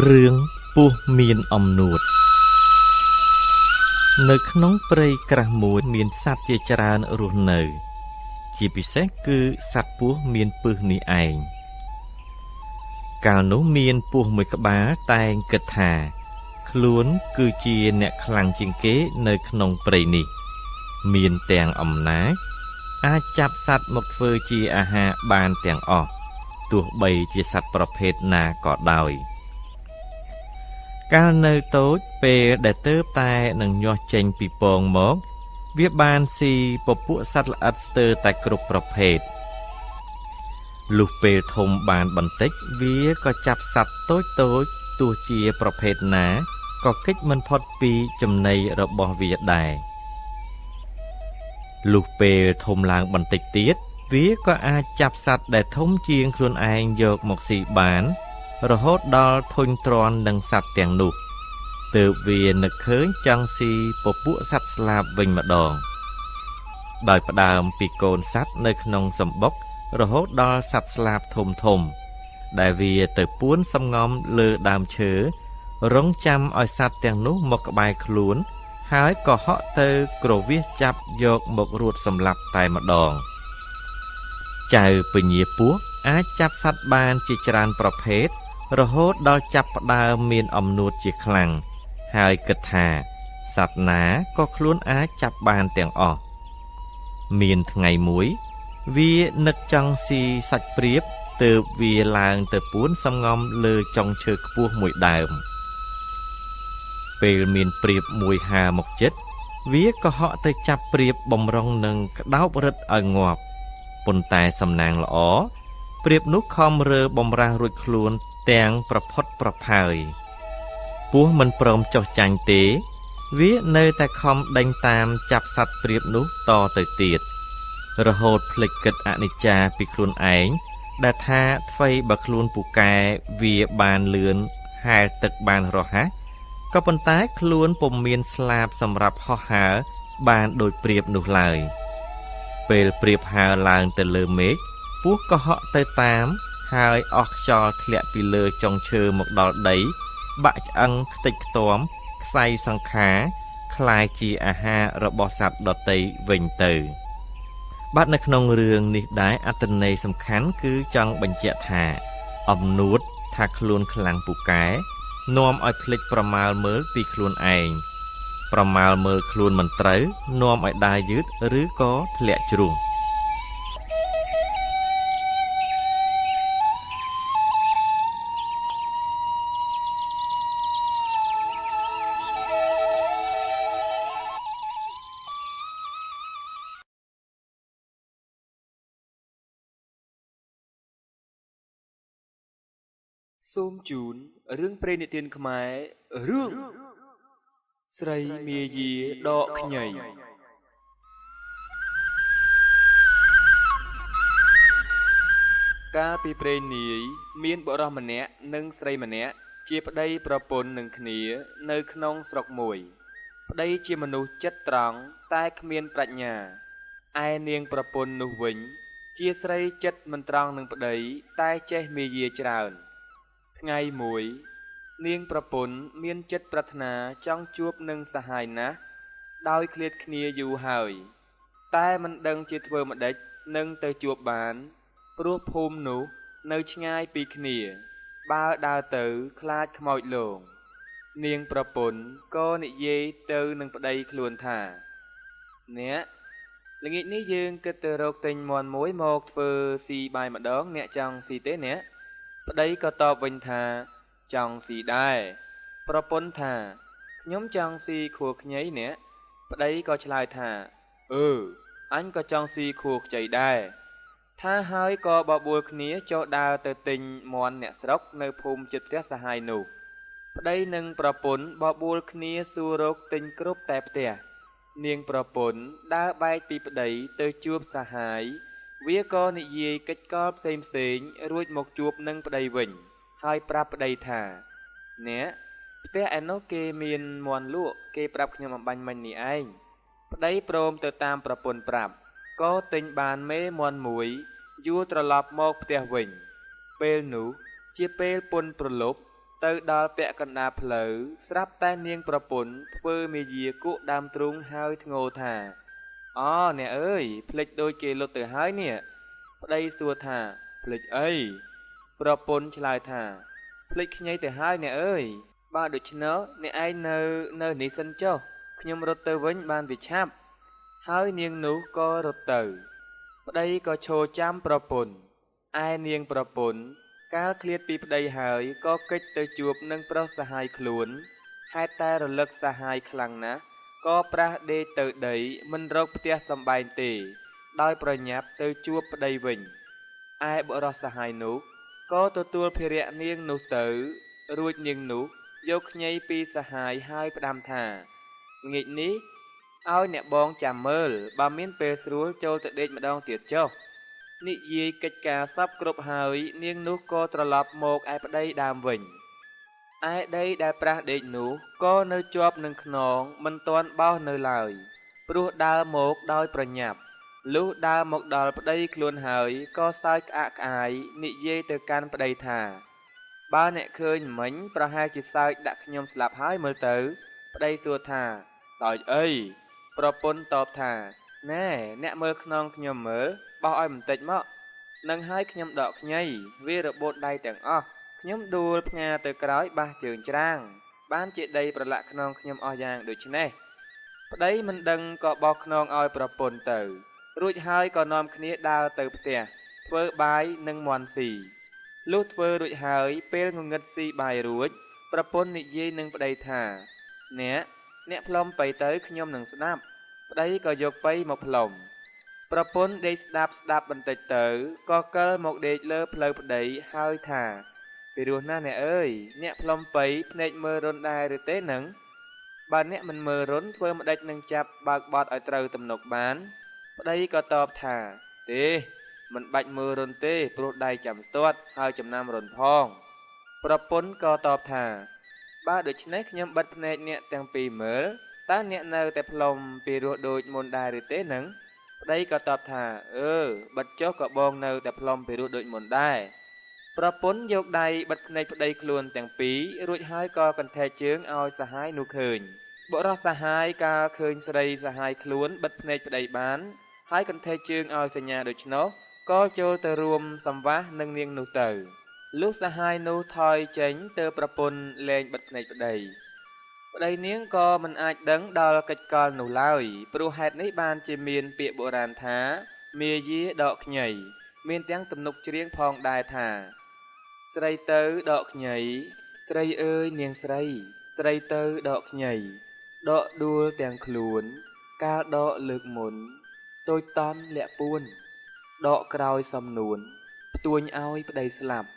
រឿងពោះមានអំនួតនៅក្នុងព្រៃក្រាស់មួយមានសត្វជាច្រើនរស់នៅជាពិសេសគឺសត្វពស់មានពឹសនេះឯងកាលនោះមានពស់មួយក្បាលតែងគិតថាខ្លួនគឺជាអ្នកខ្លាំងជាងគេនៅក្នុងព្រៃនេះមានទាំងអំណាចអាចចាប់សត្វមកធ្វើជាអាហារបានទាំងអស់ទោះបីជាសត្វប្រភេទណាក៏ដោយកាលនៅតូចពេលដែលទើបតែនឹងញាស់ចេញពីពងមកវាបានស៊ីពពួកសត្វល្អិតស្ទើរតែគ្រប់ប្រភេទលុះពេលធំបានបន្តិចវាក៏ចាប់សត្វតូចតូចទោះជាប្រភេទណាក៏គេចមិនផុតពីចំណីរបស់វាដែរលុះពេលធំឡើងបន្តិចទៀតវាក៏អាចចាប់សត្វដែលធំជាងខ្លួនឯងយកមកស៊ីបានរហូតដល់ធុញទ្រាន់នឹងសត្វទាំងនោះទើបវានឹកឃើញចង់ស៊ីពពួកសត្វស្លាបវិញម្ដងដោយផ្ដើមពីកូនសត្វនៅក្នុងសម្បុករហូតដល់សត្វស្លាបធំធំដែលវាទៅពួនសំងំលើដើមឈើរង់ចាំឲ្យសត្វទាំងនោះមកក្បែរខ្លួនហើយក៏ហក់ទៅគ្រវាសចាប់យកមករួតសម្លាប់តែម្ដងចៅពញាពស់អាចចាប់សត្វបានជាច្រើនប្រភេទរហូតដល់ចាប់ផ្ដើមមានអំនួតជាខ្លាំងហើយគិតថាសត្វណាក៏ខ្លួនអាចចាប់បានទាំងអស់មានថ្ងៃមួយវានឹកចង់ស៊ីសាច់ព្រាបទើបវាឡើងទៅពួនសំងំលើចុងឈើខ្ពស់មួយដើមពេលមានព្រាបមួយហើរមកជិតវាក៏ហក់ទៅចាប់ព្រាបបំរុងនឹងក្តោបរឹតឲ្យងាប់ប៉ុន្តែសំណាងល្អព្រាបនោះខំរើបំរាស់រួចខ្លួនទាំងប្រផុតប្រផើយពស់មិនព្រមចុះចាញ់ទេវានៅតែខំដេញតាមចាប់សត្វព្រាបនោះតទៅទៀតរហូតភ្លេចគិតអនិច្ចាពីខ្លួនឯងដែលថាថ្វីបើខ្លួនពូកែវាបានលឿនហែលទឹកបានរហ័សក៏ប៉ុន្តែខ្លួនពុំមានស្លាបសម្រាប់ហោះហើរបានដូចព្រាបនោះឡើយពេលព្រាបហើរឡើងទៅលើមេឃពស់ក៏ហក់ទៅតាមហើយអស់ខ្យល់ធ្លាក់ពីលើចុងឈើមកដល់ដីបាក់ឆ្អឹងខ្ទេចខ្ទាំខ្សែសង្ខារคล้ายជាអាហាររបស់សត្វដទៃវិញទៅបាទនៅក្នុងរឿងនេះដែរអត្ថន័យសំខាន់គឺចង់បញ្ជាក់ថាអំនួតថាខ្លួនខ្លាំងពូកែនាំឲ្យភ្លេចប្រមាលមើលពីខ្លួនឯងប្រមាលមើលខ្លួនមិនត្រូវនាំឲ្យដើរយឺតឬក៏ធ្លាក់ជ្រុះសូមជូនរឿងព្រេងនិទានខ្មែររឿងស្រីមាយាដកខ្ញីកាលពីព្រេងនាយមានបុរសម្នាក់និងស្រីម្នាក់ជាប្តីប្រពន្ធនឹងគ្នានៅក្នុងស្រុកមួយប្តីជាមនុស្សចិត្តត្រង់តែគ្មានប្រាជ្ញាឯនាងប្រពន្ធនោះវិញជាស្រីចិត្តមិនត្រង់នឹងប្តីតែចេះមាយាច្រើនថ្ងៃមួយនាងប្រពន្ធមានចិត្តប្រាថ្នាចង់ជួបនឹងសហាយណាស់ដោយឃ្លាតគ្នាយូរហើយតែមិនដឹងជាធ្វើម្ដេចនឹងទៅជួបបានព្រោះភូមិនោះនៅឆ្ងាយពីគ្នាបើដើរទៅខ្លាចខ្មោចលងនាងប្រពន្ធក៏និយាយទៅនឹងប្តីខ្លួនថាអ្នកល្ងាចនេះយើងគិតទៅរកទិញមាន់មួយមកធ្វើស៊ីបាយម្ដងអ្នកចង់ស៊ីទេអ្នកប្តីក៏តបវិញថាចង់ស៊ីដែរប្រពន្ធថាខ្ញុំចង់ស៊ីខួរខ្ញីអ្នកប្តីក៏ឆ្លើយថាអញក៏ចង់ស៊ីខួរខ្ចីដែរថាហើយក៏បបួលគ្នាចុះដើរទៅទិញមាន់អ្នកស្រុកនៅភូមិជិតផ្ទះសហាយនោះប្តីនិងប្រពន្ធបបួលគ្នាសួររកទិញគ្រប់តែផ្ទះនាងប្រពន្ធដើរបែកពីប្តីទៅជួបសហាយវាក៏និយាយកិច្ចកលផ្សេងរួចមកជួបនឹងប្តីវិញហើយប្រាប់ប្តីថាអ្នកផ្ទះឯនោះគេមានមាន់លក់គេប្រាប់ខ្ញុំអំបញ្ញមិញនេះឯងប្តីព្រមទៅតាមប្រពន្ធប្រាប់ក៏ទិញបានមេមាន់មួយយួរត្រឡប់មកផ្ទះវិញពេលនោះជាពេលពុនប្រលប់ ទៅដល់ពាក់កណ្ដាលផ្លូវស្រាប់តែនាងប្រពន្ធធ្វើមាយាគក់ដើមទ្រូងហើយធ្ងោថាអូអ្នកអើយភ្លេចដូចគេលុតទៅហើយនេះប្តីសួរថាភ្លេចអីប្រពន្ធឆ្លើយថាភ្លេចខ្ញីទៅហើយអ្នកអើយបើដូច្នោះអ្នកឯងនៅនេះសិនចុះខ្ញុំរត់ទៅវិញបានវាឆាប់ហើយនាងនោះក៏រត់ទៅប្តីក៏ឈរចាំប្រពន្ធឯនាងប្រពន្ធកាលឃ្លាតពីប្តីហើយក៏គេចទៅជួបនឹងប្រុសសហាយខ្លួនហេតុតែរលឹកសហាយខ្លាំងណាស់ក៏ប្រះដេកទៅដីមិនរកផ្ទះសម្បែងទេដោយប្រញាប់ទៅជួបប្តីវិញឯបុរសសហាយនោះក៏ទទួលភារៈនាងនោះទៅរួចនាងនោះយកខ្ញីពីសហាយហើយផ្ដាំថាងាកនេះឲ្យអ្នកបងចាំមើលបើមានពេលស្រួលចូលទៅដេកម្ដងទៀតចុះនិយាយកិច្ចការសពគ្រប់ហើយនាងនោះក៏ត្រឡប់មកឯប្តីដើមវិញឯដីដែលប្រះដេកនោះក៏នៅជាប់នឹងខ្នងមិនទាន់បោសនៅឡើយព្រោះដើរមកដោយប្រញាប់លុះដើរមកដល់ប្តីខ្លួនហើយក៏សើចក្អាកក្អាយនិយាយទៅកាន់ប្តីថាបើអ្នកឃើញមិញប្រហែលជាសើចដាក់ខ្ញុំស្លាប់ហើយមើលទៅប្តីសួរថាសើចអីប្រពន្ធតបថាណែអ្នកមើលខ្នងខ្ញុំមើលបោះឲ្យបន្តិចមកនឹងឲ្យខ្ញុំដកខ្ញីវារបូតដៃទាំងអស់ខ្ញុំដួលផ្ងាទៅក្រោយបាសជើងច្រាងបានជាដីប្រឡាក់ខ្នងខ្ញុំអស់យ៉ាងដូចនេះប្តីមិនដឹងក៏បោះខ្នងឲ្យប្រពន្ធទៅរួចហើយក៏នាំគ្នាដើរទៅផ្ទះធ្វើបាយនិងមាន់ស៊ីលុះធ្វើរួចហើយពេលងងឹតស៊ីបាយរួចប្រពន្ធនិយាយនឹងប្តីថាអ្នកផ្លុំបៃទៅខ្ញុំនឹងស្ដាប់ប្តីក៏យកបៃមកផ្លុំប្រពន្ធដេកស្ដាប់បន្តិចទៅក៏កិលមកដេកលើផ្លូវប្តីហើយថាពីរោះណាស់អ្នកអើយអ្នកផ្លុំបៃភ្នែកមើលរុនដែរឬទេនឹងបើអ្នកមិនមើលរុនធ្វើម្ដេចនឹងចាប់បើកបត់ឲ្យត្រូវទំនុកបានប្តីក៏តបថាទេមិនបាច់មើលរុនទេព្រោះដៃចាំស្ទាត់ហើយចំណាំរុនផងប្រពន្ធក៏តបថាបើដូច្នេះខ្ញុំបិទភ្នែកអ្នកទាំងពីរមើលតើអ្នកនៅតែផ្លុំពីរោះដូចមុនដែរឬទេនឹងប្តីក៏តបថាបិទចុះក៏បងនៅតែផ្លុំពីរោះដូចមុនដែរប្រពន្ធយកដៃបិទភ្នែកប្តីខ្លួនទាំងពីររួចហើយក៏កន្ធែកជើងឲ្យសហាយនោះឃើញបុរសសហាយកាលឃើញស្រីសហាយខ្លួនបិទភ្នែកប្តីបានហើយកន្ធែកជើងឲ្យសញ្ញាដូច្នោះក៏ចូលទៅរួមសម្វាសនឹងនាងនោះទៅលុះសហាយនោះថយចេញទៅប្រពន្ធលែងបិទភ្នែកប្តីនាងក៏មិនអាចដឹងដល់កិច្ចកលនោះឡើយព្រោះហេតុនេះបានជាមានពាក្យបុរាណថាមាយាដកខ្ញីមានទាំងទំនុកច្រៀងផងដែរថាស្រីទៅដកខ្ញីស្រីអើយនាងស្រីទៅដកខ្ញីដកដួលទាំងខ្លួនកាលដកលើកមុនតូចតន់លាក់ពួនដកក្រោយសំនួនផ្ទួញឲ្យប្តីស្លាប់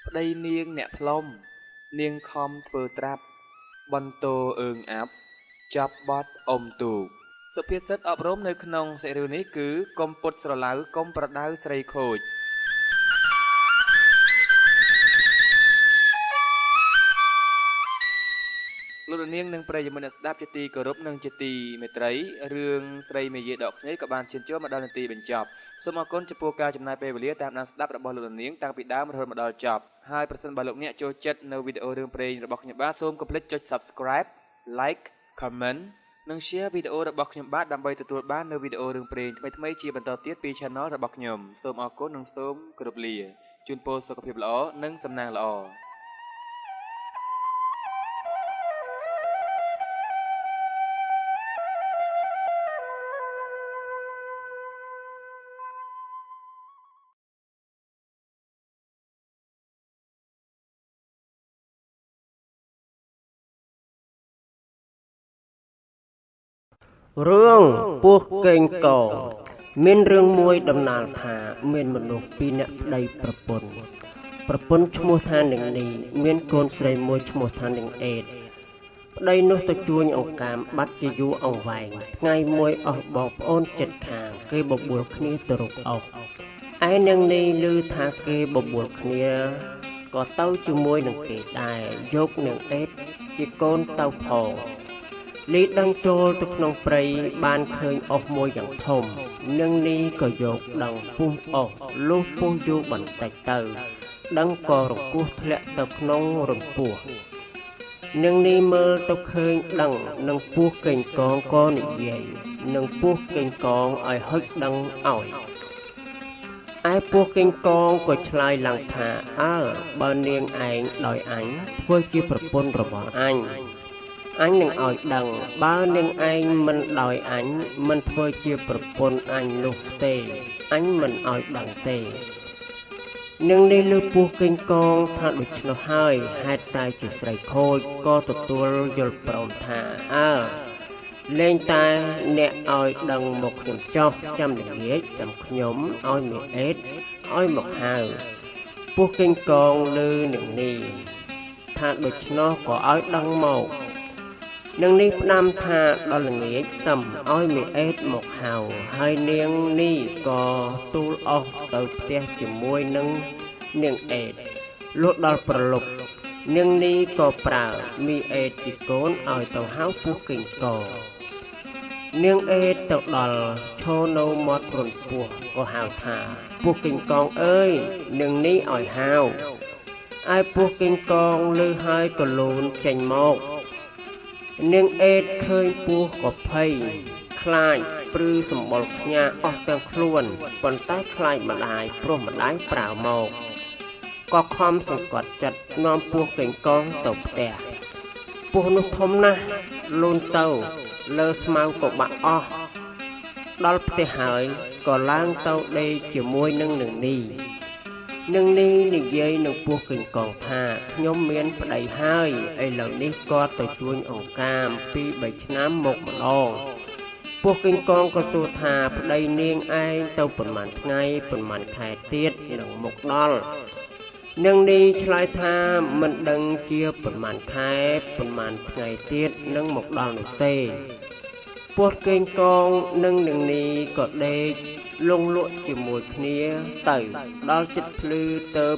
ប្តីនាងអ្នកផ្លុំនាងខំធ្វើត្រាប់បន្ទោអើងអាប់ចាប់បត់អុំទូកសុភាសិតអប់រំនៅក្នុងសេរីនេះគឺកុំពុតស្រឡៅកុំប្រដៅស្រីខូចលោកនាងនិងប្រិយមិត្តអ្នកស្ដាប់ជាទីគោរពនិងជាទីមេត្រីរឿងស្រីមាយាដកខ្ញីក៏បានឈានចូលមកដល់នាទីបញ្ចប់សូមអរគុណចំពោះការចំណាយពេលវេលាតាមដានស្ដាប់របស់លោកនាងតាំងពីដើមរហូតមកដល់ចប់ហើយប្រសិនបើលោកអ្នកចូលចិត្តនៅវីដេអូរឿងព្រេងរបស់ខ្ញុំបាទសូមកុំភ្លេចចុច Subscribe Like Comment និង Share វីដេអូរបស់ខ្ញុំបាទដើម្បីទទួលបាននៅវីដេអូរឿងព្រេងថ្មីៗជាបន្តទៀតពី Channel របស់ខ្ញុំសូមអរគុណនិងសូមគោរពលាជូនពរសុខភាពល្អនិងសំណាងល្អរឿងពស់កេងកងមានរឿងមួយដំណាលថាមានមនុស្សពីរនាក់ប្តីប្រពន្ធឈ្មោះថានាងនីមានកូនស្រីមួយឈ្មោះថានាងអេតប្តីនោះទៅជួញអង្កាមបាត់ជាយូរអង្វែងថ្ងៃមួយអស់បងប្អូនចិត្តខាងគេបបួលគ្នាទៅរកអុកឯនាងនីឮថាគេបបួលគ្នាក៏ទៅជាមួយនឹងគេដែរយកនាងអេតជាកូនទៅផងលីដឹងចូលទៅក្នុងព្រៃបានឃើញអុសមួយយ៉ាងធំនឹងនេះក៏យកដង្ពុះអុសលុះពុះយូរបន្តិចទៅ ដឹងក៏រង្គោះធ្លាក់ទៅក្នុងរំពោះនាងនេះមើលទៅឃើញដឹងនឹងពស់កេងកងក៏និយាយនឹងពស់កេងកងឲ្យហុចដឹងឲ្យឯពស់កេងកងក៏ឆ្លើយឡើងថាបើនាងឯងដោយអញធ្វើជាប្រពន្ធរបស់អញនឹងឲ្យដឹងបើនាងឯងមិនដោយអញមិនធ្វើជាប្រពន្ធអញនោះទេអញមិនឲ្យដឹងទេនាងនេះលើពស់កេងកងថាដូច្នោះហើយហេតុតែជាស្រីខូចក៏ទទួលយល់ព្រមថាលែងតែអ្នកឲ្យដឹងមកខ្ញុំចោះចាំល្ងាចសំខ្ញុំឲ្យមេអេតឲ្យមកហៅពស់កេងកងលើនឹងនេះថាដូច្នោះក៏ឲ្យដឹងមកនឹងនេះផ្ដាំថាដល់ល្ងាចសំឲ្យមេអេតមកហៅហើយនាងនេះក៏ទូលអស់ទៅផ្ទះជាមួយនឹងនាងអេតលុះដល់ប្រលប់នាងនេះក៏ប្រើមីអេតជាកូនឲ្យទៅហៅពស់កេងកងនាងអេតទៅដល់ឈរនៅមាត់រន្ធពស់ក៏ហៅថាពស់កេងកងអើយនាងនេះឲ្យហៅឯពស់កេងកងលឺហើយក៏លូនចេញមកនាងអេតឃើញពស់ក៏ភ័យខ្លាចព្រឺសម្បុរខ្ញាអស់ទាំងខ្លួនប៉ុន្តែខ្លាចម្ដាយព្រោះម្ដាយប្រើមកក៏ខំសង្កត់ចិត្តនាំពស់កេងកងទៅផ្ទះពស់នោះធំណាស់លូនទៅលើស្មៅក៏បាក់អស់ដល់ផ្ទះហើយក៏ឡើងទៅដេកជាមួយនឹងនាងនេះនិយាយនឹងពស់កេងកងថាខ្ញុំមានប្តីហើយឥឡូវនេះគាត់ទៅជួញអង្កាម2-3ឆ្នាំមកម្ដងពស់កេងកងក៏សួរថាប្តីនាងឯងទៅប៉ុន្មានថ្ងៃប៉ុន្មានខែទៀតនឹងមកដល់នាងនេះឆ្លើយថាមិនដឹងជាប៉ុន្មានខែប៉ុន្មានថ្ងៃទៀតនឹងមកដល់នោះទេពស់កេងកងនិងនាងនេះក៏ដេកលងលក់ជាមួយគ្នាទៅដល់ចិត្តភ្លឺទៅ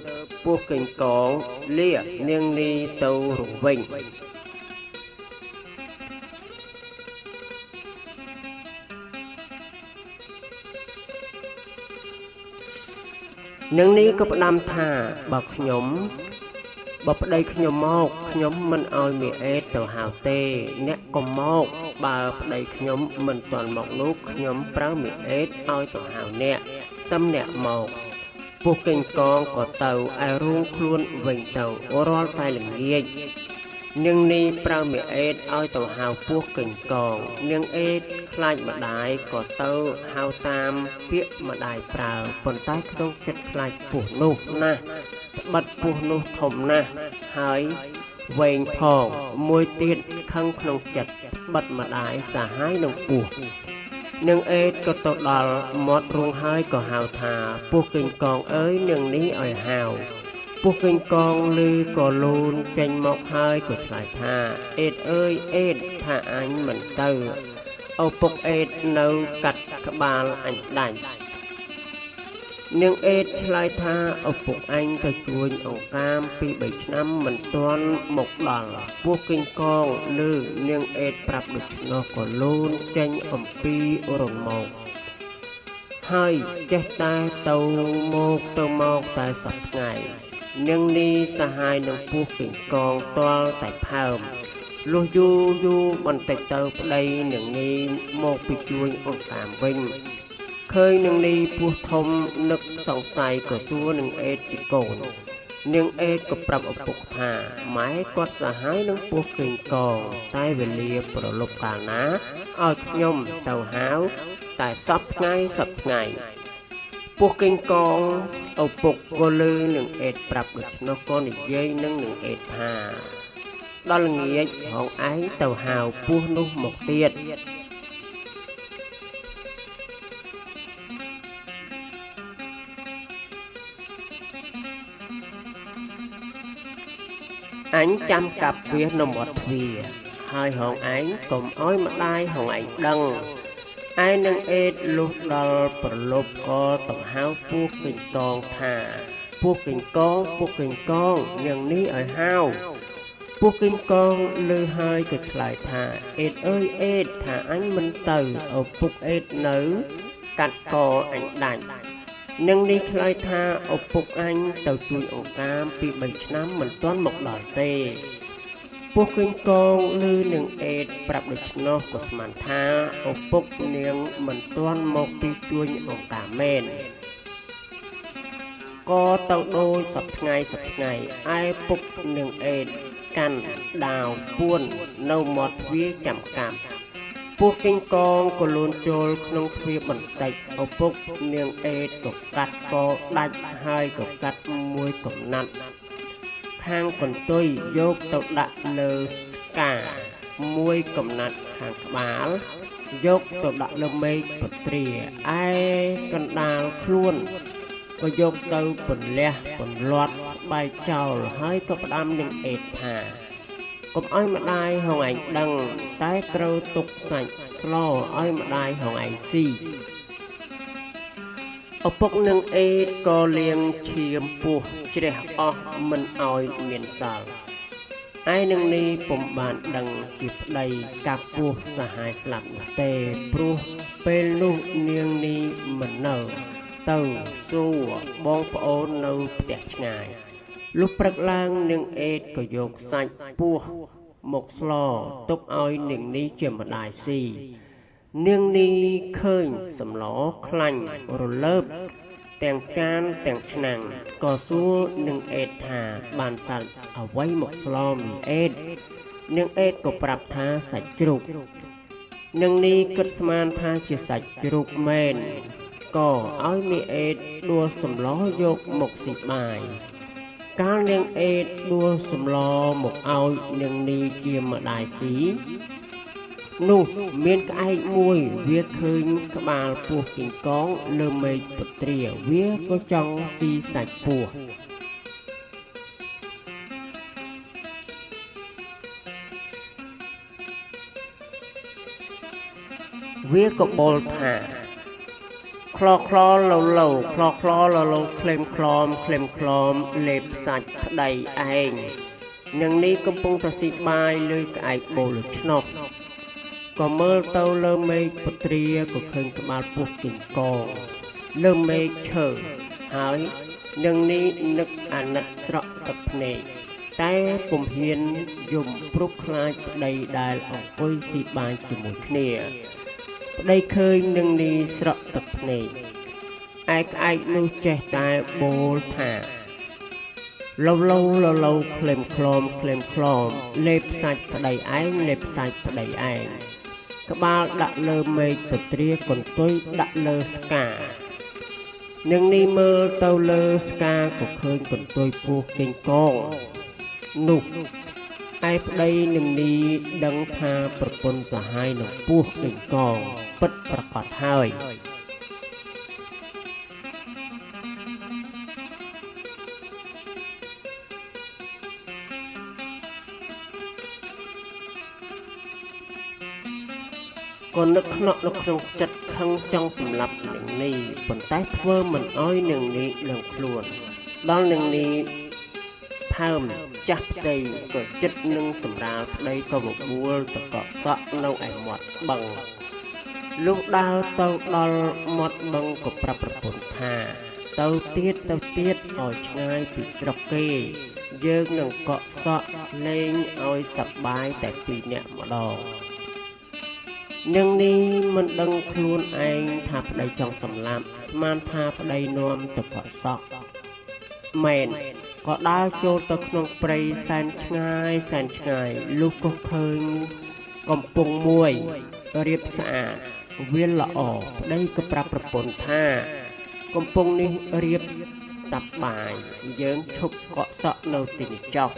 ពស់កេងកងលានាងនេះទៅរង្វិញនាងនេះក៏ផ្ដាំថាបើប្តីខ្ញុំមកខ្ញុំមិនឲ្យមេអេតទៅហៅទេអ្នកក៏មកបើប្តីខ្ញុំមិនទាន់មកនោះខ្ញុំប្រើមេអេតឲ្យទៅហៅអ្នកសំអ្នកមកពស់កេងកងក៏ទៅឯរួងខ្លួនវិញទៅរាល់តែល្ងាចនាងនេះប្រើមេអេតឲ្យទៅហៅពស់កេងកងនាងអេតខ្លាចម្ដាយក៏ទៅហៅតាមពាក្យម្ដាយប្រើប៉ុន្តែក្នុងចិត្តខ្លាចពស់នោះណាស់ត្បិតពស់នោះធំណាស់ហើយវែងផងមួយទៀតខឹងក្នុងចិត្តបិទម្ដាយសាហាយនឹងពស់នាងអេតក៏ទៅដល់មាត់រួងហើយក៏ហៅថាពស់កេងកងអើយនាងនេះឲ្យហៅពស់កេងកងឮក៏លូនចេញមកហើយក៏ឆ្លើយថាអេតអើយអេតថាអញមិនទៅឪពុកអេតនៅកាត់ក្បាលអញដាច់នាងអេតឆ្លើយថាឪពុកអញទៅជួញអង្កាម2-3ឆ្នាំមិនទាន់មកដល់ពស់កេងកងឮនាងអេតប្រាប់ដូច្នោះក៏លូនចេញអំពីរន្ធមកហើយចេះតែទៅមកតែសប្តាហ៍នាងនេះសាហាយនឹងពស់កេងកងទាល់តែផើមលុះយូរបន្តិចទៅប្តីនាងនេះមកពីជួញអង្កាមវិញឃើញនាងនេះពស់ធំនឹកសង្ស័យក៏សួរនាងអេតជាកូននាងអេតក៏ប្រាប់ឪពុកថាម៉ែគាត់សាហាយនឹងពស់កេងកងតែវេលាប្រលប់កាលណាឲ្យខ្ញុំទៅហៅតែសពថ្ងៃពស់កេងកងឪពុកក៏លឺនាងអេតប្រាប់ដូច្នោះក៏និយាយនឹងនាងអេតថាដល់ល្ងាចហងឯងទៅហៅពស់នោះមកទៀតអញចាំកាប់វានៅមាត់ទ្វារហើយហងឯងកុំឲ្យម្ដាយហងឯងដឹងឯនឹងអេតលុះដល់ប្រលប់ក៏ទៅហៅពស់កេងកងថាពស់កេងកងនាងនេះឲ្យហៅពស់កេងកងលើហើយក៏ឆ្លើយថាអេតអើយអេតថាអញមិនទៅឪពុកអេតនៅកាត់កអញដាច់ នឹងនេះឆ្លើយថាឪពុកអញទៅជួយអង្កាមពី3ឆ្នាំមិនទាន់មកដល់ទេពោះឃើញកងឮនឹងអេតប្រាប់ដូច្នោះក៏ស្មានថាឪពុកនាងមិនទាន់មកពីជួយអង្កាមមែនក៏ទៅដូចសប្ថ្ងៃឯពុកនឹងអេតកាន់ដាវពួននៅមាត់ទ្វារចាំកាប់ពោះគិញកងក៏លូនចូលក្នុងទ្វារបន្តិចឪពុកនាងអេតក៏កាត់កដាច់ហើយក៏កាត់មួយកំណាត់ខាងកន្ទុយយកទៅដាក់លើស្កាមួយកំណាត់ខាងក្បាលយកទៅដាក់លើមេឃពត្រាឯកណ្ដាលខ្លួនក៏យកទៅពន្លះពន្លាត់ស្បែកចោលហើយក៏ផ្ដាំនឹងអេតថាកុំឲ្យម្ដាយហងឯងដឹងតែត្រូវទុកសាច់ស្លឲ្យម្ដាយហងឯងស៊ីឪពុកនឹងអេតក៏លាងឈាមពោះជ្រះអស់មិនឲ្យមានសល់ឯនឹងនេះពុំបានដឹងជាប្តីកាប់ពោះសហាយស្លាប់នោះទេព្រោះពេលនោះនាងនេះមិននៅទៅសួរបងប្អូននៅផ្ទះឆ្ងាយលុះព្រឹកឡើងនាងអេតក៏យកសាច់ពោះមកស្លទុកឲ្យនាងនេះជាម្ដាយស៊ីនាងនេះឃើញសម្លខ្លាញ់រលើបទាំងចានទាំងឆ្នាំងក៏សួរនឹងអេតថាបានសាច់អ្វីមកស្លមីអេតនាងអេតក៏ប្រាប់ថាសាច់ជ្រូកនាងនេះគិតស្មានថាជាសាច់ជ្រូកមែនក៏ឲ្យមីអេតដួសសម្លយកមកស៊ីបាយកាលនាងអេតដួសសម្លមកឲ្យនាងនេះជាម្ដាយស៊ីនោះមានក្អែកមួយវាឃើញក្បាលពោះគីងកងលើមេឃពត្រាវាក៏ចង់ស៊ីសាច់ពោះវាក៏បល់ថាខ្លលឡូខ្លក្លេមក្លមលេបសាច់ប្តីឯងនឹងនេះកំពុងតែស៊ីបាយលើក្អែកបូលឆ្នោះក៏មើលទៅលើមេឃពត្រាក៏ឃើញក្បាលពោះគីងកងលើមេឃឈើហើយនឹងនេះនឹកអាណិតស្រក់ទឹកភ្នែកតែពុំហ៊ានយំព្រោះខ្លាចប្តីដែលអង្គុយស៊ីបាយជាមួយគ្នាប្តីឃើញនឹងនេះស្រក់ទឹកភ្នែកឯក្អែកនោះចេះតែបូលថាឡូក្លេមក្លមលេបសាច់ប្តីឯងក្បាលដាក់លើមេឃពត្រាកន្ទុយដាក់លើស្កានឹងនេះមើលទៅលើស្កាក៏ឃើញកន្ទុយពោះគីងកងនោះឯប្តីនឹងនេះដឹងថាប្រពន្ធសហាយនឹងពោះគីងកងពិតប្រកបហើយក៏នឹកខ្នក់នៅក្នុងចិត្តខឹងចង់សម្លាប់នឹងនេះប៉ុន្តែធ្វើមិនអោយនឹងនេះដឹងខ្លួនដល់នឹងនេះផើមចាស់ផ្ទៃក៏ចិត្តនឹងសម្រាលប្តីក៏បបួលតកក់សក់នៅឯមាត់បឹងលុះដើរទៅដល់មាត់បឹងក៏ប្រាប់ប្រពន្ធថាទៅទៀតឲ្យឆ្ងាយពីស្រុកគេយើងនឹងកក់សក់លេងឲ្យសប្បាយតែ2នាក់ម្ដងនឹងនេះមិនដឹងខ្លួនឯងថាប្តីចង់សម្លាប់ស្មានថាប្តីនាំទៅកក់សក់មែនក៏ដើរចូលទៅក្នុងព្រៃសែនឆ្ងាយលុះក៏ឃើញកំពង់មួយរៀបស្អាតវាល្អប្តីក៏ប្រាប់ប្រពន្ធថាកំពង់នេះរៀបសប្បាយយើងឈប់កក់សក់នៅទីនេះចុះ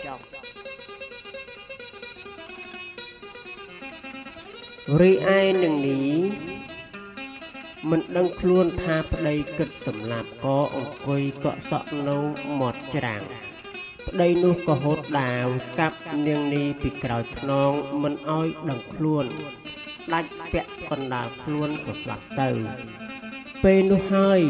រីឯនឹងនេះមិនដឹងខ្លួនថាប្តីគិតសម្លាប់ក៏អង្គុយកក់សក់នៅមាត់ច្រាំងប្តីនោះក៏ហូតដាវកាប់នាងនេះពីក្រោយខ្នងមិនអោយដឹងខ្លួនដាច់ពាក់កណ្ដាលខ្លួនក៏ស្លាប់ទៅពេលនោះហើយ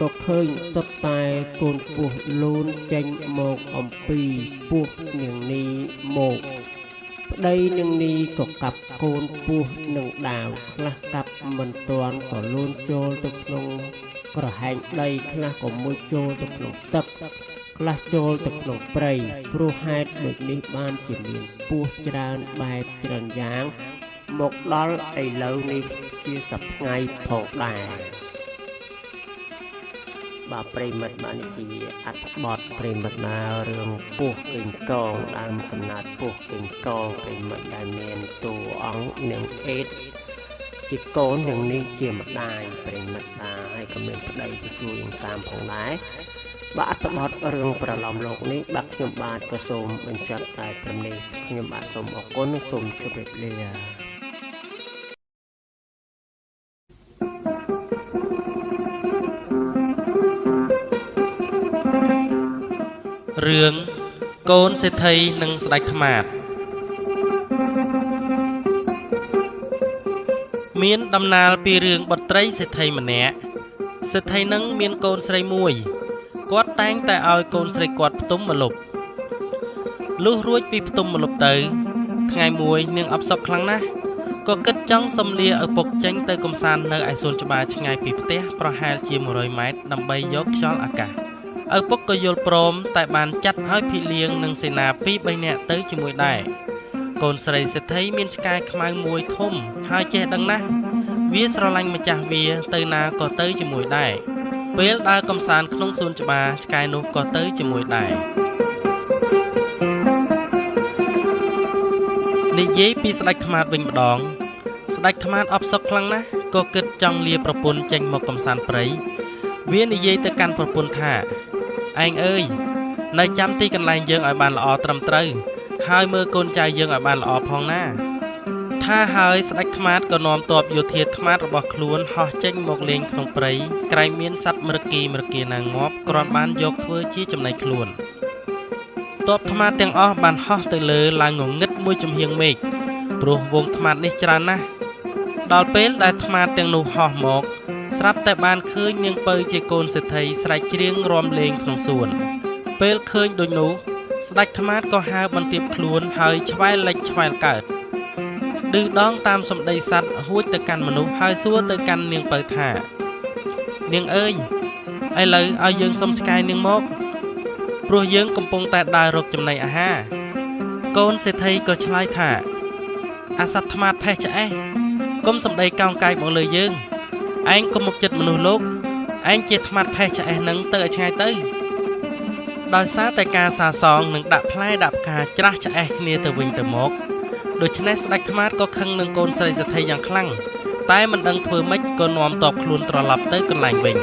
ក៏ឃើញសុទ្ធតែកូនពស់លូនចេញមកអំពីពោះនាងនេះមកប្តីនឹងនេះក៏កាប់កូនពស់នឹងដាវខ្លះកាប់មិនទាន់ក៏លូនចូលទៅក្នុង ក្រហែងដីខ្លះក៏មួយចូលទៅក្នុងទឹកខ្លះចូលទៅក្នុងព្រៃព្រោះហេតុដូចនេះបានជាមានពស់ច្រើនបែបច្រើនយ៉ាងមកដល់ឥឡូវនេះជាសប្តាហ៍ថ្ងៃផងដែរបាទប្រិមិត្តបានជាអត្ថបទប្រិមិត្តណារឿងពស់កេងកងដើមកំណើតពស់កេងកងប្រិមិត្តដែលមានតួអង្គនិងអេតជាកូនយ៉ាងនេះជាម្ដាយប្រិមិត្តដែរហើយក៏មានប្តីទៅជួយយ៉ាងតាមផងដែរបាទអត្ថបទរឿងប្រឡំលោកនេះបាទខ្ញុំបាទក៏សូមបញ្ចប់តែព្រមនេះខ្ញុំបាទសូមអរគុណនិងសូមជម្រាបលារឿងកូនសេដ្ឋីនិងស្ដេចថ្មាតមានដំណាលពីរឿងបុត្រីសេដ្ឋីម្នាក់សេដ្ឋីនឹងមានកូនស្រីមួយគាត់តែងតែឲ្យកូនស្រីគាត់ផ្ទុំម្លប់លុះរួចពីផ្ទុំម្លប់ទៅថ្ងៃមួយនាងអបសុកខ្លាំងណាស់ក៏គិតចង់សំលាឪពុកចេញទៅកំសាន្តនៅឯសួនច្បារឆ្ងាយពីផ្ទះប្រហែលជា100ម៉ែត្រដើម្បីយកខ្យល់អាកាសឪពុកក៏យល់ព្រមតែបានចាត់ឲ្យភីលៀងនិងសេនា2-3នាក់ទៅជាមួយដែរកូនស្រីសេដ្ឋីមានឆ្កែខ្មៅមួយធំហើយចេះដឹងណាស់វាស្រឡាញ់ម្ចាស់វាទៅណាក៏ទៅជាមួយដែរពេលដើរកំសាន្តក្នុងសួនច្បារឆ្កែនោះក៏ទៅជាមួយដែរនិយាយពីស្ដេចថ្មាតវិញម្ដងស្ដេចថ្មាតអបសុកខ្លាំងណាស់ក៏គិតចង់លាប្រពន្ធចេញមកកំសាន្តព្រៃវានិយាយទៅកាន់ប្រពន្ធថាឯងអើយនៅចាំទីកន្លែងយើងឲ្យបានល្អត្រឹមត្រូវហើយមើលកូនចៅយើងឲ្យបានល្អផងណាថាហើយស្ដេចថ្មាតក៏នាំទ័ពយោធាថ្មាតរបស់ខ្លួនហោះចេញមកលេងក្នុងព្រៃក្រែងមានសត្វមរគីណាងាប់គ្រាន់បានយកធ្វើជាចំណីខ្លួនទ័ពថ្មាតទាំងអស់បានហោះទៅលើឡើងងងឹតមួយចំហៀងមេឃព្រោះវងថ្មាតនេះច្រើនណាស់ដល់ពេលដែលថ្មាតទាំងនោះហោះមកស្រាប់តែបានឃើញនាងពៅជាកូនសេដ្ឋីស្រែកច្រៀងរាំលេងក្នុងសួនពេលឃើញដូចនោះស្ដេចថ្មាតក៏ហើរបន្ទាបខ្លួនហើយឆ្វែលលិចឆ្វែលកើតឌឺដងតាមសម្ដីសัตว์ហួចទៅកាន់មនុស្សហើយសួរទៅកាន់នាងពៅថានាងអើយឥឡូវឲ្យយើងសុំឆ្កែនាងមកព្រោះយើងកំពុងតែដើររកចំណីអាហារកូនសេដ្ឋីក៏ឆ្លើយថាអាសត្វថ្មាតផេះឆ្អេះកុំសម្ដីកោងកាយមកលើយើងឯងកុំមកចិត្តមនុស្សលោកឯងជាថ្មាតផេះឆ្អេះនឹងទៅឲ្យឆ្ងាយទៅដោយសារតែការសាសងនឹងដាក់ផ្លែដាក់ផ្កាច្រាស់ឆ្អេះគ្នាទៅវិញទៅមកដូច្នេះស្ដេចថ្មាតក៏ខឹងនឹងកូនស្រីសេដ្ឋីយ៉ាងខ្លាំងតែមិនដឹងធ្វើម៉េចក៏នាំទ័ពខ្លួនត្រឡប់ទៅកន្លែងវិញ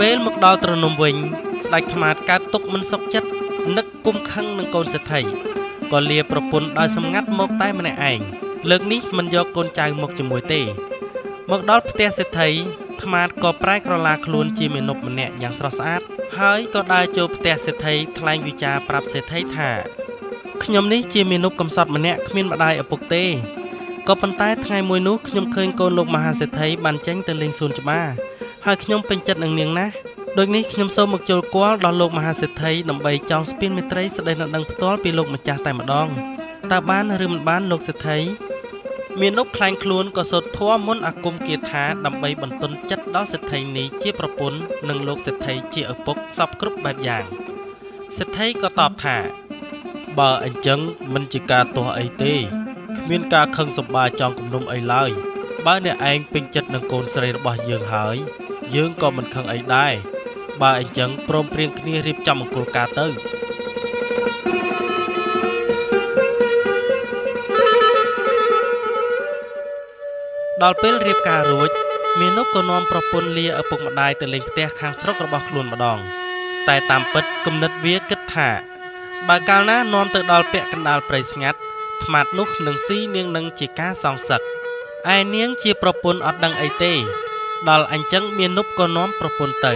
ពេលមកដល់ទ្រនំវិញស្ដេចថ្មាតកើតទុកមិនសុខចិត្តនឹកគុំខឹងនឹងកូនសេដ្ឋីក៏លាប្រពន្ធដោយសម្ងាត់មកតែម្នាក់ឯងលើកនេះមិនយកកូនចៅមកជាមួយទេមកដល់ផ្ទះសេដ្ឋីថ្មាតក៏ប្រែក្រឡាខ្លួនជាមាណពម្នាក់យ៉ាងស្រស់ស្អាតហើយក៏ដើរចូលផ្ទះសេដ្ឋីថ្លែងវិចារប្រាប់សេដ្ឋីថាខ្ញុំនេះជាមាណពកំសត់ម្នាក់គ្មានម្ដាយឪពុកទេក៏ប៉ុន្តែថ្ងៃមួយនោះខ្ញុំឃើញកូនលោកមហាសេដ្ឋីបានចេញទៅលេងសួនច្បារហើយខ្ញុំពេញចិត្តនឹងនាងណាស់ដូចនេះខ្ញុំសូមមកចូលគាល់ដល់លោកមហាសេដ្ឋីដើម្បីចង់ស្ពានមេត្រីស្ដីដណ្ដឹងផ្ទាល់ពីលោកម្ចាស់តែម្ដងតើបានឬមិនបានលោកសេដ្ឋីមាននប់ខ្លាញ់ខ្លួនក៏សូត្រធម៌មុនអាគមគាថាដើម្បីបន្ទន់ចិត្តដល់សេដ្ឋីនេះជាប្រពន្ធនិងលោកសេដ្ឋីជាឪពុកសពគ្រប់បែបយ៉ាងសេដ្ឋីក៏តបថាបើអញ្ចឹងមិនជាការទាស់អីទេគ្មានការខឹងសម្បាចង់គំនុំអីឡើយបើអ្នកឯងពេញចិត្តនឹងកូនស្រីរបស់យើងហើយយើងក៏មិនខឹងអីដែរបើអញ្ចឹងព្រមព្រៀងគ្នារៀបចំមង្គលការទៅដល់ពេលរៀបការរួចមាណពក៏នាំប្រពន្ធលាឪពុកម្ដាយទៅលេងផ្ទះខាងស្រុករបស់ខ្លួនម្ដងតែតាមពិតគំនិតវាគិតថាបើកាលណានាំទៅដល់ពាក់កណ្ដាលព្រៃស្ងាត់ថ្មាតនោះនឹងស៊ីនាងនឹងជាការសងសឹកឯនាងជាប្រពន្ធអត់ដឹងអីទេដល់អញ្ចឹងមាណពក៏នាំប្រពន្ធទៅ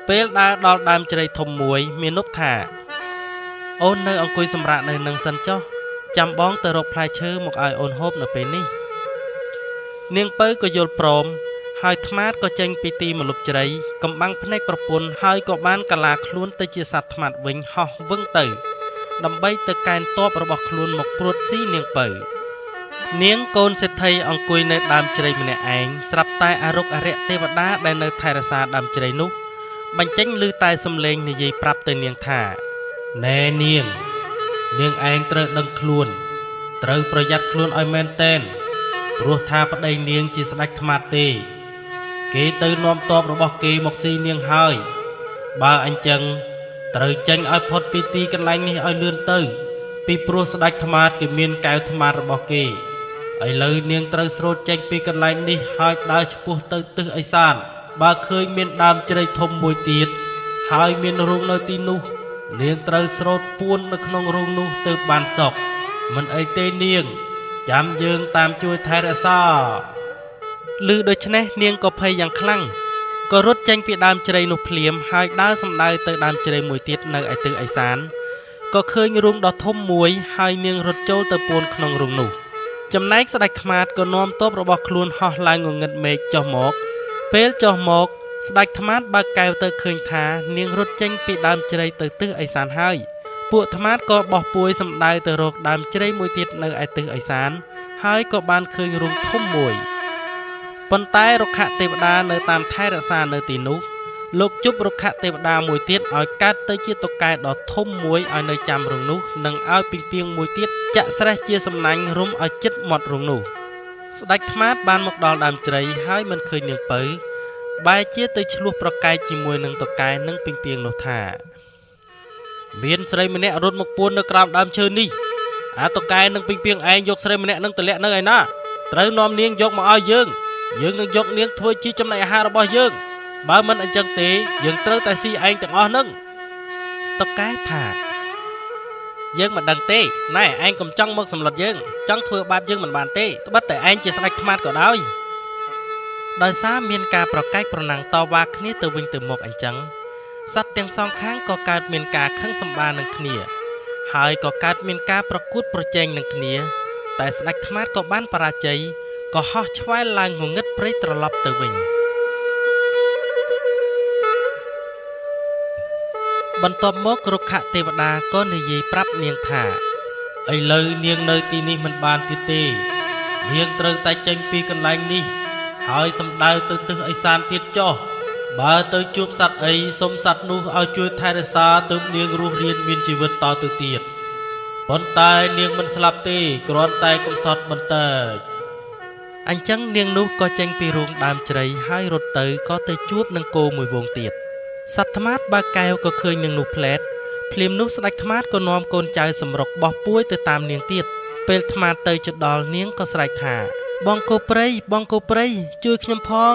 ពេលដើរដល់ដើមជ្រៃធំមួយមាណពថាអូននៅអង្គុយសម្រាកនៅនឹងសិនចុះចាំបងទៅរកផ្លែឈើមកឲ្យអូនហូបនៅពេលនេះនាងពៅក៏យល់ព្រមហើយថ្មាតក៏ចេញពីទីម្លប់ជ្រៃកំបាំងភ្នែកប្រពន្ធហើយក៏បានកាឡាខ្លួនទៅជាសត្វថ្មាតវិញហោះវឹងទៅដើម្បីទៅកែនទ័ពរបស់ខ្លួនមកព្រួតស៊ីនាងពៅ នាងកូនសេដ្ឋីអង្គុយនៅដើមជ្រៃម្នាក់ឯងស្រាប់តែអរុកអរិយទេវតាដែលនៅថែរក្សាដើមជ្រៃនោះបញ្ចេញឮតែសំឡេងនិយាយប្រាប់ទៅនាងថាណែនាងឯងត្រូវដឹងខ្លួនត្រូវប្រយ័ត្នខ្លួនឲ្យមែនតែនព្រោះថាប្តីនាងជាស្ដេចថ្មាតទេគេទៅនាំទ័ពរបស់គេមកស៊ីនាងហើយបើអញ្ចឹងត្រូវចេញឲ្យផុតពីទីកន្លែងនេះឲ្យលឿនទៅពីព្រោះស្ដេចថ្មាតគេមានកែវថ្មាតរបស់គេឥឡូវនាងត្រូវស្រូតចេញពីកន្លែងនេះហើយដើរឆ្ពោះទៅទិសឦសានបើឃើញមានដើមជ្រៃធំមួយទៀតហើយមានរូងនៅទីនោះនាងត្រូវស្រូតពួននៅក្នុងរូងនោះទៅបានសុខមិនអីទេនាងចាំយើងតាមជួយថែរក្សាឮដូច្នេះនាងក៏ភ័យយ៉ាងខ្លាំងក៏រត់ចេញពីដើមជ្រៃនោះភ្លាមហើយដើរសម្ដៅទៅដើមជ្រៃមួយទៀតនៅឯទិសឦសានក៏ឃើញរូងដ៏ធំមួយហើយនាងរត់ចូលទៅពួនក្នុងរូងនោះចំណែកស្ដេចខ្មាតក៏នាំទ័ពរបស់ខ្លួនហោះឡើងងងឹតមេឃចុះមកពេលចុះមកស្ដេចថ្មាតបើកកែវទៅឃើញថានាងរត់ចេញពីដើមជ្រៃទៅទិសឦសានហើយពួកថ្មាតក៏បោះពួយសម្ដៅទៅរកដើមជ្រៃមួយទៀតនៅឯទិសឦសានហើយក៏បានឃើញរូងធំមួយប៉ុន្តែរុក្ខទេវតានៅតាមថែរក្សានៅទីនោះលោកជប់រុក្ខទេវតាមួយទៀតឲ្យកើតទៅជាតុកែដ៏ធំមួយឲ្យនៅចាំរូងនោះនិងឲ្យពីងពីងមួយទៀតចាក់ស្រេះជាសំណាញ់រុំឲ្យជិតមាត់រូងនោះស្ដេចថ្មាតបានមកដល់ដើមជ្រៃហើយមិនឃើញនាងពៅបែរជាទៅឆ្លោះប្រកែកជាមួយនឹងតុកែនិងពីងពីងនោះថាមានស្រីម្នាក់រត់មកពួននៅក្រោមដើមឈើនេះអាតុកែនិងពីងពីងឯងយកស្រីម្នាក់នឹងទម្លាក់នៅឯណាត្រូវនាំនាងយកមកឲ្យយើងនឹងយកនាងធ្វើជាចំណីអាហាររបស់យើងបើមិនអញ្ចឹងទេយើងត្រូវតែស៊ីឯងទាំងអស់នឹងតុកែថាយើងមិនដឹងទេណែឯងកុំចង់មកសម្លុតយើងចង់ធ្វើបាបយើងមិនបានទេត្បិតតែឯងជាស្ដេចខ្មាតក៏ដោយសារមានការប្រកែកប្រណាំងតវ៉ាគ្នាទៅវិញទៅមកអញ្ចឹងសត្វទាំងសងខាងក៏កើតមានការខឹងសម្បានឹងគ្នាហើយក៏កើតមានការប្រកួតប្រជែងនឹងគ្នាតែស្ដេចថ្មាតក៏បានបរាជ័យក៏ហោះឆ្វែលឡើងងងឹតព្រៃត្រឡប់ទៅវិញបន្ទាប់មករុក្ខទេវតាក៏និយាយប្រាប់នាងថាឥឡូវនាងនៅទីនេះមិនបានទៀតទេនាងត្រូវតែចេញពីកន្លែងនេះហើយសម្ដៅទៅទិសឦសានទៀតចុះបើទៅជួបសត្វអីសុំសត្វនោះឲ្យជួយថែរក្សាទើបនាងរស់រានមានជីវិតតទៅទៀតប៉ុន្តែនាងមិនស្លាប់ទេគ្រាន់តែកំសត់បន្តិចអញ្ចឹងនាងនោះក៏ចេញពីរូងដើមជ្រៃហើយរត់ទៅក៏ទៅជួបនឹងគោមួយហ្វូងទៀតសត្វថ្មាតបើកកែវក៏ឃើញនាងនោះផ្លែតភ្លាមនោះស្ដេចថ្មាតក៏នាំកូនចៅសម្រុកបោះពួយទៅតាមនាងទៀតពេលថ្មាតទៅជិតដល់នាងក៏ស្រែកថាបងគោព្រៃជួយខ្ញុំផង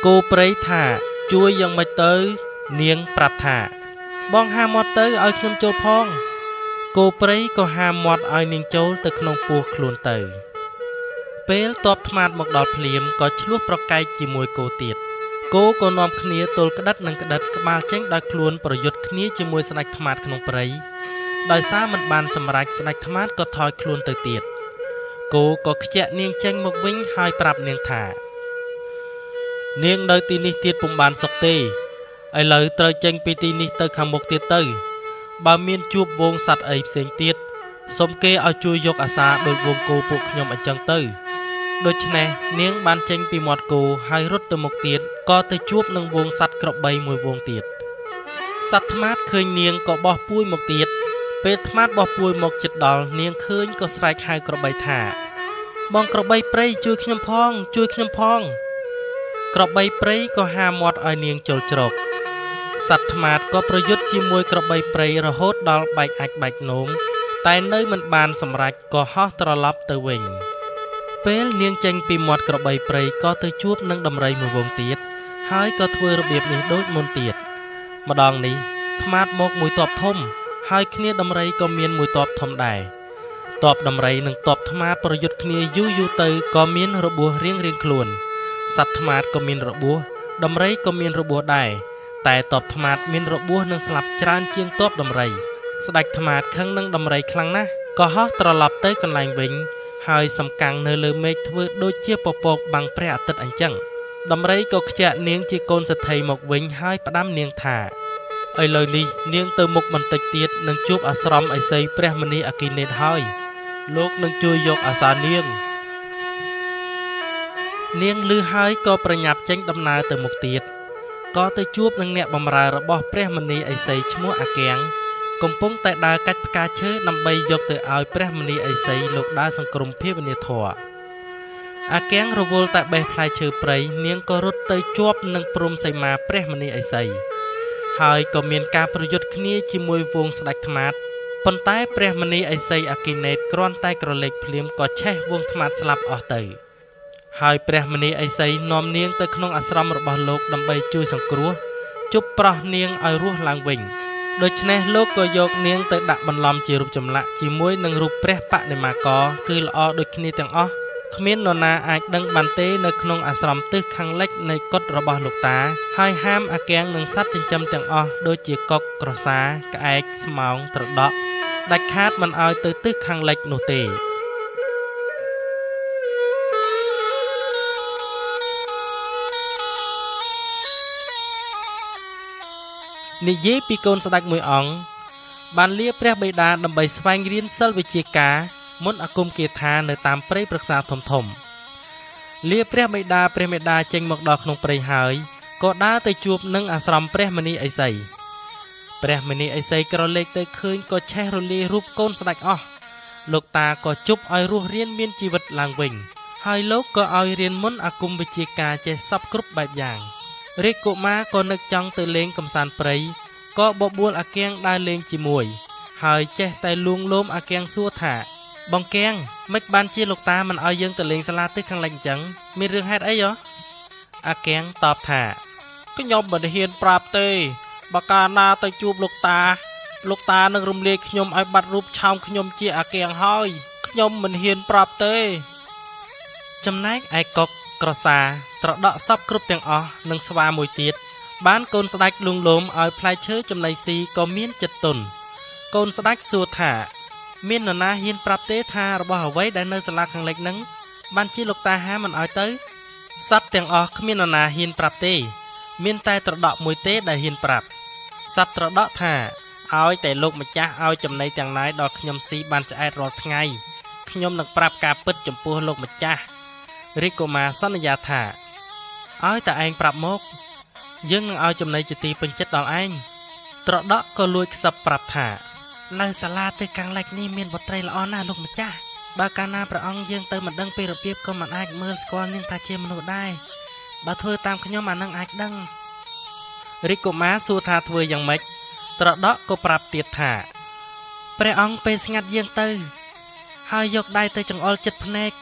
គោព្រៃថាជួយយ៉ាងម៉េចទៅនាងប្រាប់ថាបងហាមាត់ទៅឲ្យខ្ញុំចូលផងគោព្រៃក៏ហាមាត់ឲ្យនាងចូលទៅក្នុងពោះខ្លួនទៅពេលតបថ្មាតមកដល់ភ្លាមក៏ឆ្លោះប្រកែកជាមួយគោទៀតគោក៏នាំគ្នាទល់ក្តិតនឹងក្តិតក្បាលចេញដោយខ្លួនប្រយុទ្ធគ្នាជាមួយស្ដេចថ្មាតក្នុងព្រៃដោយសារមិនបានសម្រេចស្ដេចថ្មាតក៏ថយខ្លួនទៅទៀតគោក៏ខ្ជាក់នាងចេញមកវិញហើយប្រាប់នាងថានាងនៅទីនេះទៀតពុំបានសុខទេឥឡូវត្រូវចេញពីទីនេះទៅខាងមុខទៀតទៅបើមានជួបវងសត្វអីផ្សេងទៀតសូមគេឲ្យជួយយកអាសាដោយវងគោពួកខ្ញុំអញ្ចឹងទៅដូច្នេះនាងបានចេញពីមាត់គោហើយរត់ទៅមុខទៀតក៏ទៅជួបនឹងវងសត្វក្របីមួយវងទៀតសត្វថ្មាតឃើញនាងក៏បោះពួយមកទៀតពេលថ្មាតបោះពួយមកជិតដល់នាងឃើញក៏ស្រែកហៅក្របីថាបងក្របីព្រៃជួយខ្ញុំផងក្របីព្រៃក៏ហាមាត់ឲ្យនាងចូលជ្រកសត្វថ្មាតក៏ប្រយុទ្ធជាមួយក្របីព្រៃរហូតដល់បែកអាចបែកនោមតែនៅមិនបានសម្រេចក៏ហោះត្រឡប់ទៅវិញពេលនាងចេញពីមាត់ក្របីព្រៃក៏ទៅជួបនឹងដំរីមួយវងទៀតហើយក៏ធ្វើរបៀបនេះដូចមុនទៀតម្ដងនេះថ្មាតមកមួយទ័ពធំហើយគ្នាដំរីក៏មានមួយទ័ពធំដែរទ័ពដំរីនិងទ័ពថ្មាតប្រយុទ្ធគ្នាយូរទៅក៏មានរបួសរៀងខ្លួនសត្វថ្មាតក៏មានរបួសដំរីក៏មានរបួសដែរតែទ័ពថ្មាតមានរបួសនិងស្លាប់ច្រើនជាងទ័ពដំរីស្ដេចថ្មាតខឹងនឹងដំរីខ្លាំងណាស់ក៏ហោះត្រឡប់ទៅកន្លែងវិញហើយសំកាំងនៅលើមេឃធ្វើដូចជាពពកបាំងព្រះអាទិត្យអញ្ចឹងដំរីក៏ខ្ជាក់នាងជាកូនសេដ្ឋីមកវិញហើយផ្ដាំនាងថាឥឡូវនេះនាងទៅមុខបន្តិចទៀតនឹងជួបអាស្រមឥសីព្រះមនីអគិនេតហើយ លោកនឹងជួយយកអាសានាងនាងឮហើយក៏ប្រញាប់ចេញដំណើរទៅមុខទៀតក៏ទៅជួបនឹងអ្នកបម្រើរបស់ព្រះមនីឥសីឈ្មោះអាកាំងកំពុងតែដើរកាច់ផ្កាឈើដើម្បីយកទៅឲ្យព្រះមនីឥសីលោកដើរសង្គ្រោះភាវនាធរអាកាំងរវល់តែបេះផ្លែឈើព្រៃនាងក៏រត់ទៅជាប់នឹងព្រំសីមាព្រះមនីឥសីហើយក៏មានការប្រយុទ្ធគ្នាជាមួយវងស្ដេចថ្មាតប៉ុន្តែព្រះមនីឥសីអាគីណេតគ្រាន់តែក្រឡេកភ្លាមក៏ឆេះវងថ្មាតស្លាប់អស់ទៅហើយព្រះមនីឥសីនាំនាងទៅក្នុងអាស្រមរបស់លោកដើម្បីជួយសង្គ្រោះជប់ប្រោះនាងឲ្យរស់ឡើងវិញដូច្នេះលោកក៏យកនាងទៅដាក់បន្លំជារូបចម្លាក់ជាមួយនឹងរូបព្រះបដិមាករគឺល្អដូចគ្នាទាំងអស់គ្មាននរណាអាចដឹងបានទេនៅក្នុងអាស្រមទិសខាងលិចនៃកុដិរបស់លោកតាហើយហាមអាកាំងនឹងសត្វចិញ្ចឹមទាំងអស់ដូចជាកុកក្រសាក្អែកស្មោងត្រដក់ដាច់ខាតមិនឲ្យទៅទិសខាងលិចនោះទេនិយាយពីកូនស្ដេចមួយអង្គបានលាព្រះបិតាដើម្បីស្វែងរៀនសិលវិជ្ជាការមុនអាគមគាថានៅតាមព្រៃព្រឹក្សាធំលាព្រះបិតាព្រះមេដាចេញមកដល់ក្នុងព្រៃហើយក៏ដើរទៅជួបនឹងអាស្រមព្រះមនីឥសីព្រះមនីឥសីក្រឡេកទៅឃើញក៏ឆេះរលាយរូបកូនស្ដេចអស់លោកតាក៏ជប់ឲ្យរស់រៀនមានជីវិតឡើងវិញហើយលោកក៏ឲ្យរៀនមុនអាគមវិជ្ជាការចេះសពគ្រប់បែបយ៉ាងរាជកុមារក៏នឹកចង់ទៅលេងកំសាន្តព្រៃក៏បបួលអាកាំងដើរលេងជាមួយហើយចេះតែលួងលោមអាកាំងសួរថាបងកាំងមិនបានជាលោកតាមិនឲ្យយើងទៅលេងសាលាទិសខាងលិចអញ្ចឹងមានរឿងហេតុអីហ៎អាកាំងតបថាខ្ញុំមិនហ៊ានប្រាប់ទេបើកាលណាទៅជួបលោកតានឹងរំលាយខ្ញុំឲ្យបាត់រូបឆោមខ្ញុំជាអាកាំងហើយខ្ញុំមិនហ៊ានប្រាប់ទេចំណែកឯកុកក្រសាត្រដក់សពគ្រប់ទាំងអស់និងស្វាមួយទៀតបានកូនស្ដេចលួងលោមឲ្យផ្លែឈើចំណីស៊ីក៏មានចិត្តទន់កូនស្ដេចសួរថាមាននរណាហ៊ានប្រាប់ទេថារបស់អ្វីដែលនៅសាលាខាងលិចហ្នឹងបានជាលោកតាហាមិនឲ្យទៅសត្វទាំងអស់គ្មាននរណាហ៊ានប្រាប់ទេមានតែត្រដក់មួយទេដែលហ៊ានប្រាប់សត្វត្រដក់ថាឲ្យតែលោកម្ចាស់ឲ្យចំណីទាំងឡាយដល់ខ្ញុំស៊ីបានឆ្អែតរាល់ថ្ងៃខ្ញុំនឹងប្រាប់ការពិតចំពោះលោកម្ចាស់រាជកុមារសន្យាថាឲ្យតែឯងប្រាប់មកយើងនឹងឲ្យចំណីជាទីពេញចិត្តដល់ឯងត្រដក់ក៏លួចខ្សឹបប្រាប់ថានៅសាលាទិសខាងលិចនេះមានបុត្រីល្អណាស់លោកម្ចាស់បើកាលណាព្រះអង្គយើងទៅមិនដឹងពីរបៀបក៏មិនអាចមើលស្គាល់នាងថាជាមនុស្សដែរបើធ្វើតាមខ្ញុំអានឹងអាចដឹងរាជកុមារសួរថាធ្វើយ៉ាងម៉េចត្រដក់ក៏ប្រាប់ទៀតថាព្រះអង្គពេលស្ងាត់យើងទៅហើយយកដៃទៅចង្អុលចិត្តភ្នែក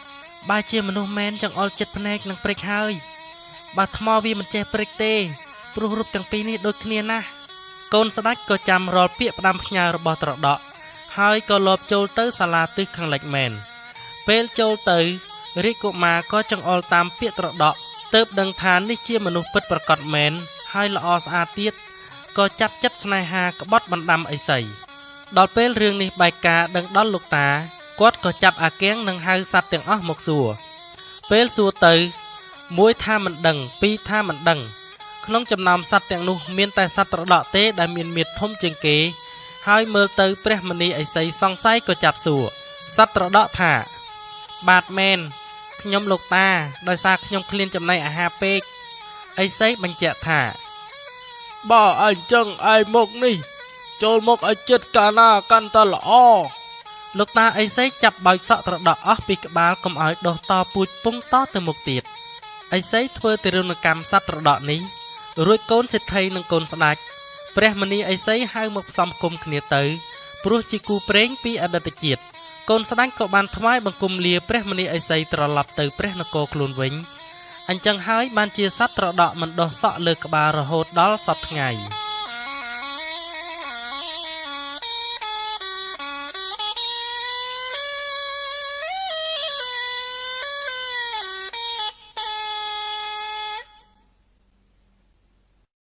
បើជាមនុស្សមែនចង្អុលចិត្តភ្នែកនឹងព្រិចហើយបើថ្មវាមិនចេះព្រិចទេព្រោះរូបទាំងពីរនេះដូចគ្នាណាស់កូនស្ដេចក៏ចាំរាល់ពាក្យផ្ដាំផ្ញើរបស់ត្រដក់ហើយក៏លបចូលទៅសាលាទិសខាងលិចមែនពេលចូលទៅរាជកុមារក៏ចង្អុលតាមពាក្យត្រដក់ទើបដឹងថានេះជាមនុស្សពិតប្រាកដមែនហើយល្អស្អាតទៀតក៏ចាប់ចិត្តស្នេហាក្បត់បណ្ដាំឥសីដល់ពេលរឿងនេះបែកការដឹងដល់លោកតាគាត់ក៏ចាប់អាកាំងនិងហៅសត្វទាំងអស់មកសួរពេលសួរទៅមួយថាមិនដឹងពីរថាមិនដឹងក្នុងចំណោមសត្វទាំងនោះមានតែសត្វត្រដក់ទេដែលមានមាឌធំជាងគេហើយមើលទៅព្រះមនីឥសីសង្ស័យក៏ចាប់សួរសត្វត្រដក់ថាបាទមែនខ្ញុំលោកតាដោយសារខ្ញុំឃ្លានចំណីអាហារពេកឥសីបញ្ជាក់ថាបើអញ្ចឹងឯមុខនេះចូលមកឲ្យចិត្តកាលណាកាន់តែល្អលោកតាឥសីចាប់បោចសក់ត្រដក់អស់ពីក្បាលកុំឲ្យដុះតពូជពងតទៅមុខទៀតឥសីធ្វើទារុណកម្មសត្វត្រដក់នេះរួចកូនសេដ្ឋីនិងកូនស្ដេចព្រះមនីឥសីហៅមកផ្សំគុំគ្នាទៅព្រោះជាគូព្រេងពីអតីតជាតិកូនស្ដេចក៏បានថ្វាយបង្គំលាព្រះមនីឥសីត្រឡប់ទៅព្រះនគរខ្លួនវិញអញ្ចឹងហើយបានជាសត្វត្រដក់មិនដុះសក់លើក្បាលរហូតដល់សព្វថ្ងៃ